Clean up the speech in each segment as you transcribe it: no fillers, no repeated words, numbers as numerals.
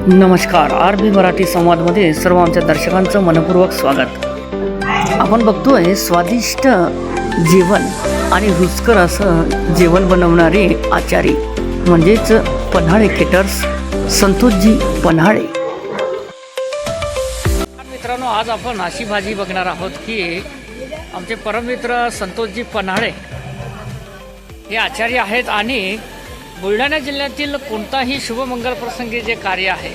नमस्कार. RB मराठी संवादमध्ये सर्व आमच्या दर्शकांचं मनपूर्वक स्वागत. आपण बघतोय स्वादिष्ट जेवण आणि रुचकर असं जेवण बनवणारे आचारी म्हणजेच पन्हाळे केटर्स संतोषजी पन्हाळे. मित्रांनो, आज आपण अशी भाजी बघणार आहोत की आमचे परममित्र संतोषजी पन्हाळे हे आचार्य आहेत आणि बुलढाणा जिल्ह्यातील कोणताही शुभमंगल प्रसंगी जे कार्य आहे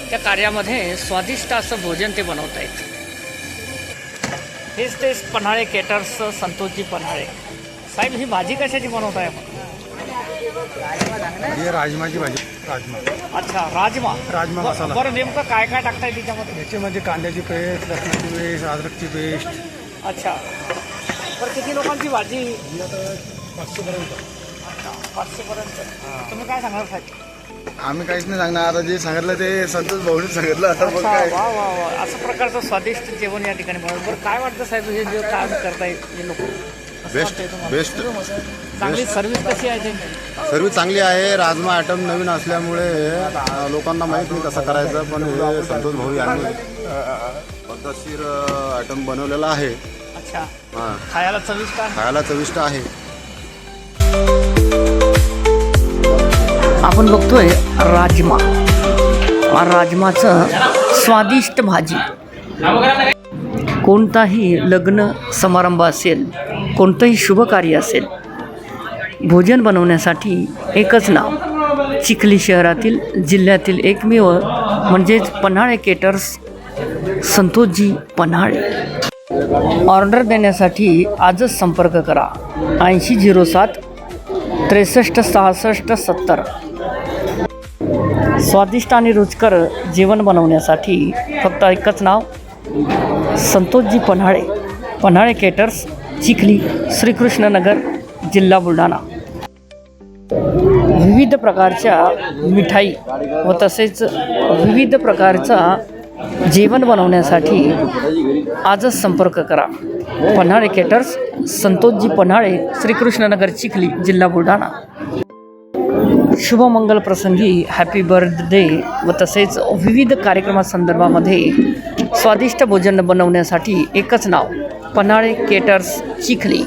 त्या कार्यामध्ये स्वादिष्ट असं भोजन ते बनवत आहेत. हेच ते पन्हाळे केटर्स संतोषजी पन्हाळे. साहेब, ही भाजी कशाची बनवत आहे आपण? ही राजमाची भाजी. अच्छा, राजमा मसाला. बरं, नेमकं काय काय टाकताय त्याच्यामध्ये? याच्यामध्ये कांद्याची पेस्ट, लसणाची पेस्ट, अद्रकची पेस्ट. अच्छा, तर किती लोकांची भाजी? 500पर्यंत. 500पर्यंत. तुम्ही काय सांगणार साहेब? आम्ही काहीच नाही सांगणार, आता जे सांगितलं ते संतोष भाऊनीच सांगितलं. आता मग अच्छा, काय. वा वा वा, असं प्रकारचं स्वादिष्ट जेवण या ठिकाणी बनवलं. बरं, काय वाटतं साहेब, हे जे काम करतायत हे लोक? बेस्ट चांगली सर्व्हिस कशी आहे त्यांची? सर्विस चांगली आहे. राजमा आयटम नवीन असल्यामुळे लोकांना माहीत नाही कसं करायचं, पण हे संतोष भाऊ यांनी पद्धतशीर आयटम बनवलेला आहे. अच्छा, हां, खायला चविष्ट आहे. खायला चविष्ट आहे. आपण बघतोय राजमा. राजमाचं स्वादिष्ट भाजी. कोणताही लग्न समारंभ असेल, कोणतंही शुभ कार्य असेल, भोजन बनवण्यासाठी एकच नाव. चिखली शहरातील जिल्ह्यातील एकमेव म्हणजेच पन्हाळे केटर्स संतोषजी पन्हाळे. ऑर्डर देण्यासाठी आजच संपर्क करा. 8007 63 66 70. स्वादिष्ट आणि रुचकर जेवण बनवण्यासाठी फक्त एकच नाव, संतोषजी पन्हाळे. पन्हाळे केटर्स, चिखली, श्रीकृष्णनगर, जिल्हा बुलढाणा. विविध प्रकारच्या मिठाई व तसेच विविध प्रकारचा जेवण बनवण्यासाठी आजच संपर्क करा. पन्हाळे केटर्स, संतोषजी पन्हाळे, श्रीकृष्णनगर, चिखली, जिल्हा बुलढाणा. शुभमंगल प्रसंगी, हॅपी बर्थडे व तसेच विविध कार्यक्रमासंदर्भामध्ये स्वादिष्ट भोजन बनवण्यासाठी एकच नाव, पन्हाळे केटर्स, चिखली.